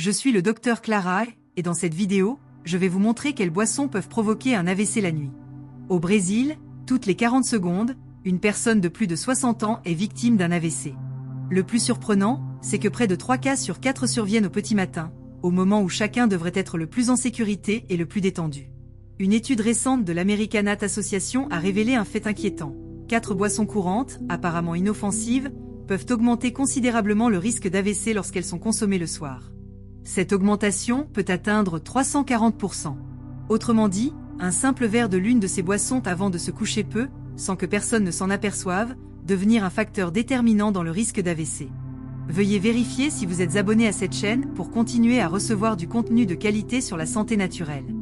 Je suis le docteur Clara et dans cette vidéo, je vais vous montrer quelles boissons peuvent provoquer un AVC la nuit. Au Brésil, toutes les 40 secondes, une personne de plus de 60 ans est victime d'un AVC. Le plus surprenant, c'est que près de 3 cas sur 4 surviennent au petit matin, au moment où chacun devrait être le plus en sécurité et le plus détendu. Une étude récente de l'American Heart Association a révélé un fait inquiétant. 4 boissons courantes, apparemment inoffensives, peuvent augmenter considérablement le risque d'AVC lorsqu'elles sont consommées le soir. Cette augmentation peut atteindre 340%. Autrement dit, un simple verre de l'une de ces boissons avant de se coucher peut, sans que personne ne s'en aperçoive, devenir un facteur déterminant dans le risque d'AVC. Veuillez vérifier si vous êtes abonné à cette chaîne pour continuer à recevoir du contenu de qualité sur la santé naturelle.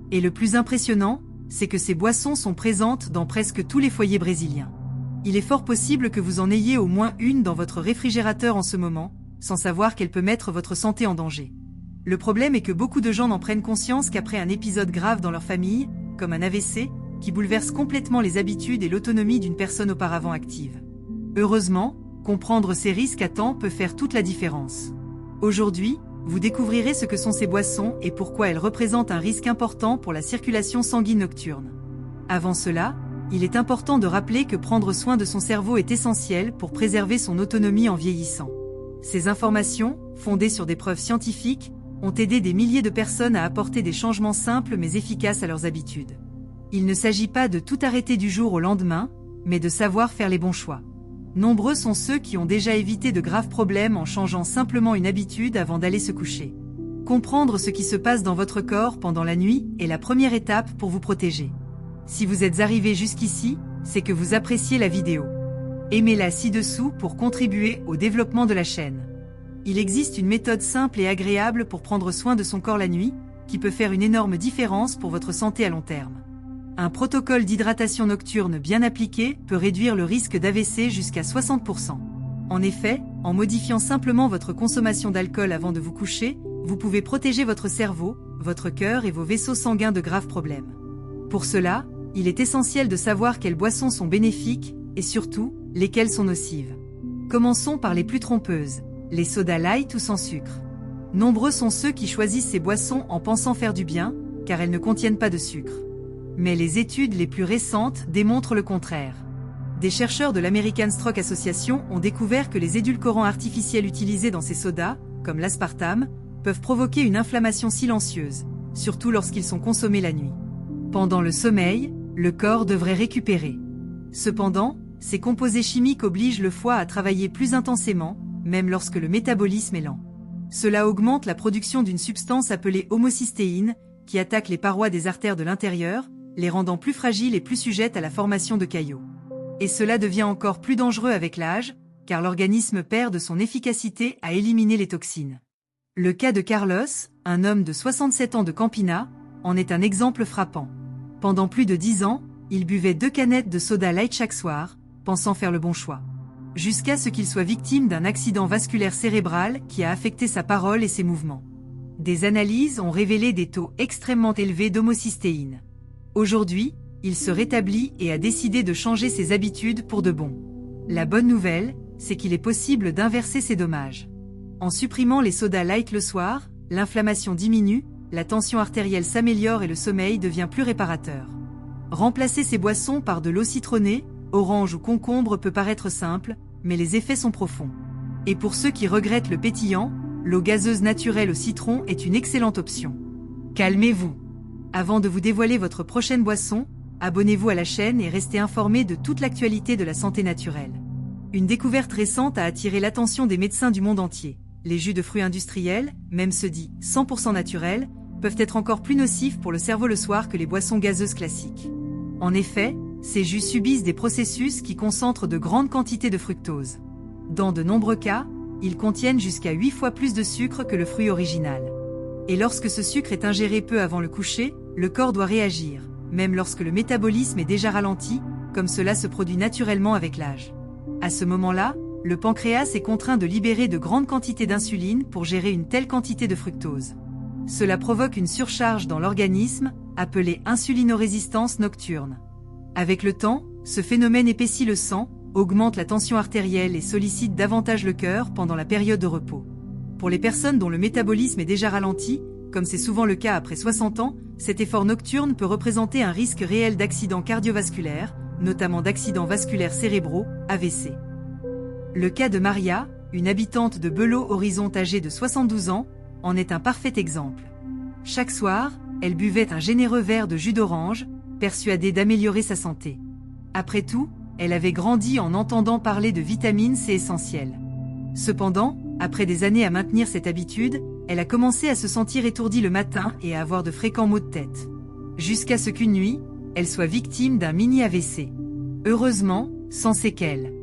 Et le plus impressionnant, c'est que ces boissons sont présentes dans presque tous les foyers brésiliens. Il est fort possible que vous en ayez au moins une dans votre réfrigérateur en ce moment, sans savoir qu'elle peut mettre votre santé en danger. Le problème est que beaucoup de gens n'en prennent conscience qu'après un épisode grave dans leur famille, comme un AVC, qui bouleverse complètement les habitudes et l'autonomie d'une personne auparavant active. Heureusement, comprendre ces risques à temps peut faire toute la différence. Aujourd'hui, vous découvrirez ce que sont ces boissons et pourquoi elles représentent un risque important pour la circulation sanguine nocturne. Avant cela, il est important de rappeler que prendre soin de son cerveau est essentiel pour préserver son autonomie en vieillissant. Ces informations, fondées sur des preuves scientifiques, ont aidé des milliers de personnes à apporter des changements simples mais efficaces à leurs habitudes. Il ne s'agit pas de tout arrêter du jour au lendemain, mais de savoir faire les bons choix. Nombreux sont ceux qui ont déjà évité de graves problèmes en changeant simplement une habitude avant d'aller se coucher. Comprendre ce qui se passe dans votre corps pendant la nuit est la première étape pour vous protéger. Si vous êtes arrivé jusqu'ici, c'est que vous appréciez la vidéo. Aimez-la ci-dessous pour contribuer au développement de la chaîne. Il existe une méthode simple et agréable pour prendre soin de son corps la nuit, qui peut faire une énorme différence pour votre santé à long terme. Un protocole d'hydratation nocturne bien appliqué peut réduire le risque d'AVC jusqu'à 60%. En effet, en modifiant simplement votre consommation d'alcool avant de vous coucher, vous pouvez protéger votre cerveau, votre cœur et vos vaisseaux sanguins de graves problèmes. Pour cela, il est essentiel de savoir quelles boissons sont bénéfiques, et surtout, lesquelles sont nocives. Commençons par les plus trompeuses, les sodas light ou sans sucre. Nombreux sont ceux qui choisissent ces boissons en pensant faire du bien, car elles ne contiennent pas de sucre. Mais les études les plus récentes démontrent le contraire. Des chercheurs de l'American Stroke Association ont découvert que les édulcorants artificiels utilisés dans ces sodas, comme l'aspartame, peuvent provoquer une inflammation silencieuse, surtout lorsqu'ils sont consommés la nuit. Pendant le sommeil, le corps devrait récupérer. Cependant, ces composés chimiques obligent le foie à travailler plus intensément, même lorsque le métabolisme est lent. Cela augmente la production d'une substance appelée homocystéine, qui attaque les parois des artères de l'intérieur, les rendant plus fragiles et plus sujettes à la formation de caillots. Et cela devient encore plus dangereux avec l'âge, car l'organisme perd de son efficacité à éliminer les toxines. Le cas de Carlos, un homme de 67 ans de Campina, en est un exemple frappant. Pendant plus de 10 ans, il buvait 2 canettes de soda light chaque soir, pensant faire le bon choix. Jusqu'à ce qu'il soit victime d'un accident vasculaire cérébral qui a affecté sa parole et ses mouvements. Des analyses ont révélé des taux extrêmement élevés d'homocystéine. Aujourd'hui, il se rétablit et a décidé de changer ses habitudes pour de bon. La bonne nouvelle, c'est qu'il est possible d'inverser ces dommages. En supprimant les sodas light le soir, l'inflammation diminue, la tension artérielle s'améliore et le sommeil devient plus réparateur. Remplacer ces boissons par de l'eau citronnée, orange ou concombre peut paraître simple, mais les effets sont profonds. Et pour ceux qui regrettent le pétillant, l'eau gazeuse naturelle au citron est une excellente option. Calmez-vous. Avant de vous dévoiler votre prochaine boisson, abonnez-vous à la chaîne et restez informés de toute l'actualité de la santé naturelle. Une découverte récente a attiré l'attention des médecins du monde entier. Les jus de fruits industriels, même ceux dits 100% naturels, peuvent être encore plus nocifs pour le cerveau le soir que les boissons gazeuses classiques. En effet, ces jus subissent des processus qui concentrent de grandes quantités de fructose. Dans de nombreux cas, ils contiennent jusqu'à 8 fois plus de sucre que le fruit original. Et lorsque ce sucre est ingéré peu avant le coucher, le corps doit réagir, même lorsque le métabolisme est déjà ralenti, comme cela se produit naturellement avec l'âge. À ce moment-là, le pancréas est contraint de libérer de grandes quantités d'insuline pour gérer une telle quantité de fructose. Cela provoque une surcharge dans l'organisme, appelée insulinorésistance nocturne. Avec le temps, ce phénomène épaissit le sang, augmente la tension artérielle et sollicite davantage le cœur pendant la période de repos. Pour les personnes dont le métabolisme est déjà ralenti, comme c'est souvent le cas après 60 ans, cet effort nocturne peut représenter un risque réel d'accidents cardiovasculaires, notamment d'accidents vasculaires cérébraux, AVC. Le cas de Maria, une habitante de Belo Horizonte âgée de 72 ans, en est un parfait exemple. Chaque soir, elle buvait un généreux verre de jus d'orange, persuadée d'améliorer sa santé. Après tout, elle avait grandi en entendant parler de vitamine C essentielle. Cependant, après des années à maintenir cette habitude, elle a commencé à se sentir étourdie le matin et à avoir de fréquents maux de tête. Jusqu'à ce qu'une nuit, elle soit victime d'un mini AVC. Heureusement, sans séquelles.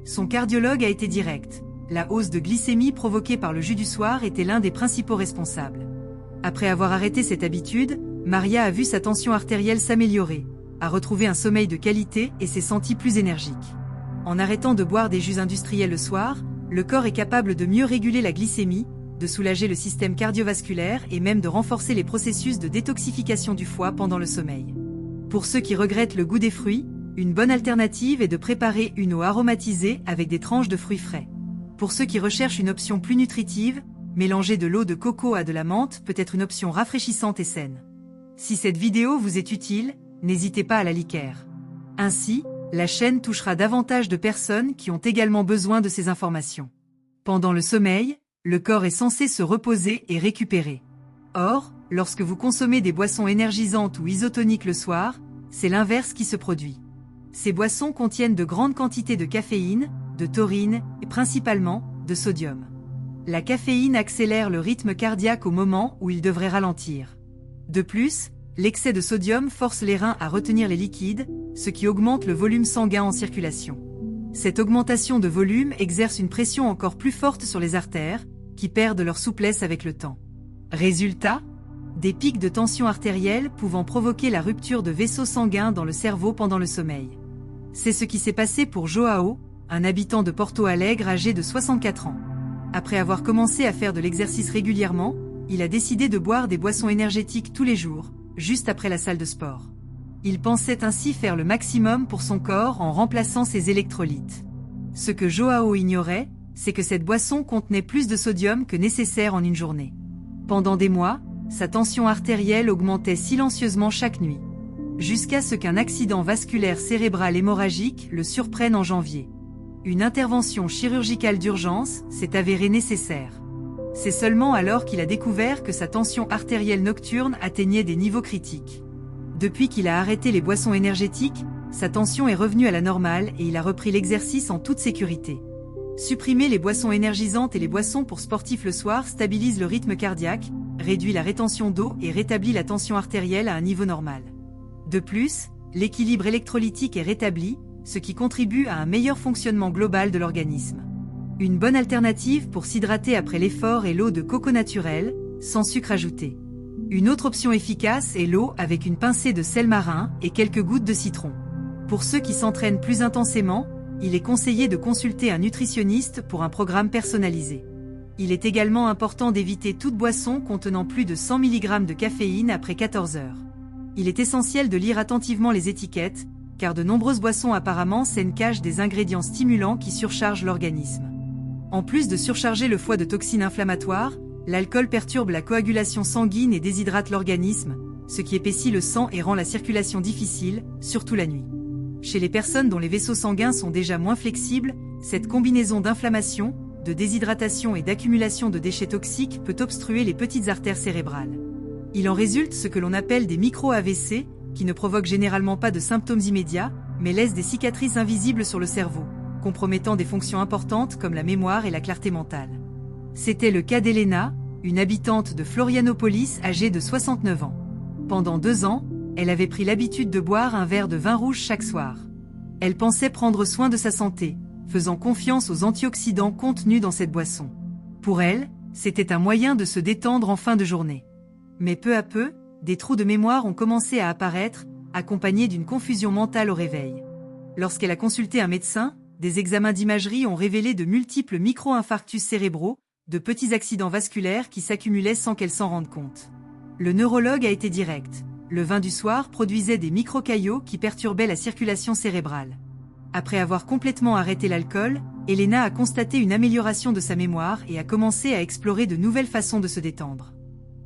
Son cardiologue a été direct. La hausse de glycémie provoquée par le jus du soir était l'un des principaux responsables. Après avoir arrêté cette habitude, Maria a vu sa tension artérielle s'améliorer, a retrouvé un sommeil de qualité et s'est sentie plus énergique. En arrêtant de boire des jus industriels le soir, le corps est capable de mieux réguler la glycémie, de soulager le système cardiovasculaire et même de renforcer les processus de détoxification du foie pendant le sommeil. Pour ceux qui regrettent le goût des fruits, une bonne alternative est de préparer une eau aromatisée avec des tranches de fruits frais. Pour ceux qui recherchent une option plus nutritive, mélanger de l'eau de coco à de la menthe peut être une option rafraîchissante et saine. Si cette vidéo vous est utile, n'hésitez pas à la liker. Ainsi, la chaîne touchera davantage de personnes qui ont également besoin de ces informations. Pendant le sommeil, le corps est censé se reposer et récupérer. Or, lorsque vous consommez des boissons énergisantes ou isotoniques le soir, c'est l'inverse qui se produit. Ces boissons contiennent de grandes quantités de caféine, de taurine et principalement de sodium. La caféine accélère le rythme cardiaque au moment où il devrait ralentir. De plus, l'excès de sodium force les reins à retenir les liquides, ce qui augmente le volume sanguin en circulation. Cette augmentation de volume exerce une pression encore plus forte sur les artères, qui perdent leur souplesse avec le temps. Résultat, des pics de tension artérielle pouvant provoquer la rupture de vaisseaux sanguins dans le cerveau pendant le sommeil. C'est ce qui s'est passé pour Joao, un habitant de Porto Alegre âgé de 64 ans. Après avoir commencé à faire de l'exercice régulièrement, il a décidé de boire des boissons énergétiques tous les jours, juste après la salle de sport. Il pensait ainsi faire le maximum pour son corps en remplaçant ses électrolytes. Ce que Joao ignorait, c'est que cette boisson contenait plus de sodium que nécessaire en une journée. Pendant des mois, sa tension artérielle augmentait silencieusement chaque nuit. Jusqu'à ce qu'un accident vasculaire cérébral hémorragique le surprenne en janvier. Une intervention chirurgicale d'urgence s'est avérée nécessaire. C'est seulement alors qu'il a découvert que sa tension artérielle nocturne atteignait des niveaux critiques. Depuis qu'il a arrêté les boissons énergétiques, sa tension est revenue à la normale et il a repris l'exercice en toute sécurité. Supprimer les boissons énergisantes et les boissons pour sportifs le soir stabilise le rythme cardiaque, réduit la rétention d'eau et rétablit la tension artérielle à un niveau normal. De plus, l'équilibre électrolytique est rétabli, ce qui contribue à un meilleur fonctionnement global de l'organisme. Une bonne alternative pour s'hydrater après l'effort est l'eau de coco naturelle, sans sucre ajouté. Une autre option efficace est l'eau avec une pincée de sel marin et quelques gouttes de citron. Pour ceux qui s'entraînent plus intensément, il est conseillé de consulter un nutritionniste pour un programme personnalisé. Il est également important d'éviter toute boisson contenant plus de 100 mg de caféine après 14 heures. Il est essentiel de lire attentivement les étiquettes, car de nombreuses boissons apparemment cachent des ingrédients stimulants qui surchargent l'organisme. En plus de surcharger le foie de toxines inflammatoires, l'alcool perturbe la coagulation sanguine et déshydrate l'organisme, ce qui épaissit le sang et rend la circulation difficile, surtout la nuit. Chez les personnes dont les vaisseaux sanguins sont déjà moins flexibles, cette combinaison d'inflammation, de déshydratation et d'accumulation de déchets toxiques peut obstruer les petites artères cérébrales. Il en résulte ce que l'on appelle des micro-AVC, qui ne provoquent généralement pas de symptômes immédiats, mais laissent des cicatrices invisibles sur le cerveau, compromettant des fonctions importantes comme la mémoire et la clarté mentale. C'était le cas d'Elena, une habitante de Florianopolis âgée de 69 ans. Pendant 2 ans, elle avait pris l'habitude de boire un verre de vin rouge chaque soir. Elle pensait prendre soin de sa santé, faisant confiance aux antioxydants contenus dans cette boisson. Pour elle, c'était un moyen de se détendre en fin de journée. Mais peu à peu, des trous de mémoire ont commencé à apparaître, accompagnés d'une confusion mentale au réveil. Lorsqu'elle a consulté un médecin, des examens d'imagerie ont révélé de multiples micro-infarctus cérébraux, de petits accidents vasculaires qui s'accumulaient sans qu'elle s'en rende compte. Le neurologue a été direct. Le vin du soir produisait des microcaillots qui perturbaient la circulation cérébrale. Après avoir complètement arrêté l'alcool, Elena a constaté une amélioration de sa mémoire et a commencé à explorer de nouvelles façons de se détendre.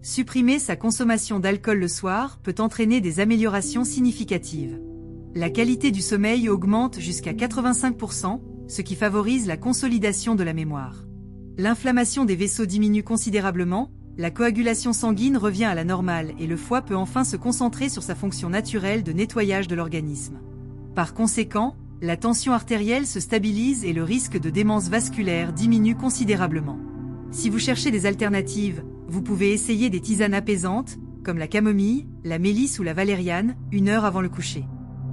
Supprimer sa consommation d'alcool le soir peut entraîner des améliorations significatives. La qualité du sommeil augmente jusqu'à 85%, ce qui favorise la consolidation de la mémoire. L'inflammation des vaisseaux diminue considérablement, la coagulation sanguine revient à la normale et le foie peut enfin se concentrer sur sa fonction naturelle de nettoyage de l'organisme. Par conséquent, la tension artérielle se stabilise et le risque de démence vasculaire diminue considérablement. Si vous cherchez des alternatives, vous pouvez essayer des tisanes apaisantes, comme la camomille, la mélisse ou la valériane, 1 heure avant le coucher.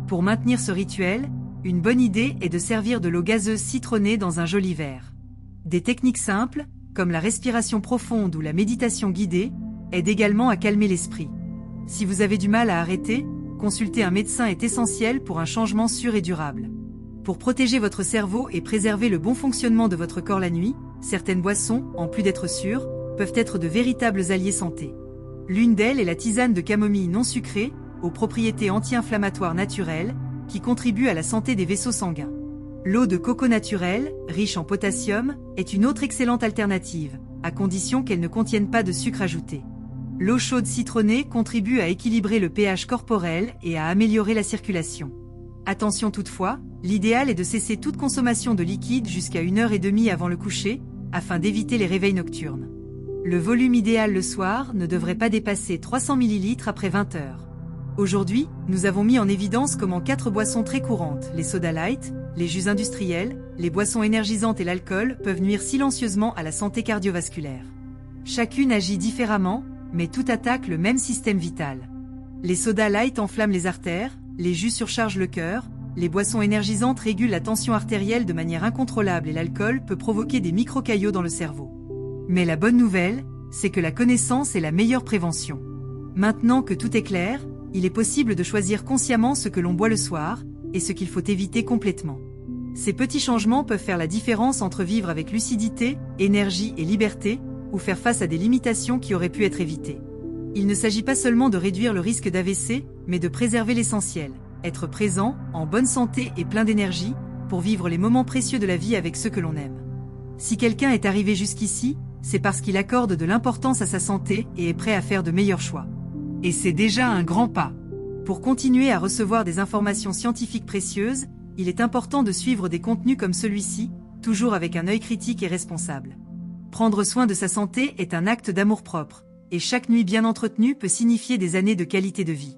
Pour maintenir ce rituel, une bonne idée est de servir de l'eau gazeuse citronnée dans un joli verre. Des techniques simples, comme la respiration profonde ou la méditation guidée, aident également à calmer l'esprit. Si vous avez du mal à arrêter, consulter un médecin est essentiel pour un changement sûr et durable. Pour protéger votre cerveau et préserver le bon fonctionnement de votre corps la nuit, certaines boissons, en plus d'être sûres, peuvent être de véritables alliés santé. L'une d'elles est la tisane de camomille non sucrée, aux propriétés anti-inflammatoires naturelles, qui contribue à la santé des vaisseaux sanguins. L'eau de coco naturelle, riche en potassium, est une autre excellente alternative, à condition qu'elle ne contienne pas de sucre ajouté. L'eau chaude citronnée contribue à équilibrer le pH corporel et à améliorer la circulation. Attention toutefois, l'idéal est de cesser toute consommation de liquide jusqu'à 1h30 avant le coucher, afin d'éviter les réveils nocturnes. Le volume idéal le soir ne devrait pas dépasser 300 ml après 20 h. Aujourd'hui, nous avons mis en évidence comment 4 boissons très courantes, les sodas light, les jus industriels, les boissons énergisantes et l'alcool peuvent nuire silencieusement à la santé cardiovasculaire. Chacune agit différemment, mais tout attaque le même système vital. Les sodas light enflamment les artères, les jus surchargent le cœur, les boissons énergisantes régulent la tension artérielle de manière incontrôlable et l'alcool peut provoquer des microcaillots dans le cerveau. Mais la bonne nouvelle, c'est que la connaissance est la meilleure prévention. Maintenant que tout est clair, il est possible de choisir consciemment ce que l'on boit le soir, et ce qu'il faut éviter complètement. Ces petits changements peuvent faire la différence entre vivre avec lucidité, énergie et liberté, ou faire face à des limitations qui auraient pu être évitées. Il ne s'agit pas seulement de réduire le risque d'AVC, mais de préserver l'essentiel, être présent, en bonne santé et plein d'énergie, pour vivre les moments précieux de la vie avec ceux que l'on aime. Si quelqu'un est arrivé jusqu'ici, c'est parce qu'il accorde de l'importance à sa santé et est prêt à faire de meilleurs choix. Et c'est déjà un grand pas. Pour continuer à recevoir des informations scientifiques précieuses, il est important de suivre des contenus comme celui-ci, toujours avec un œil critique et responsable. Prendre soin de sa santé est un acte d'amour-propre, et chaque nuit bien entretenue peut signifier des années de qualité de vie.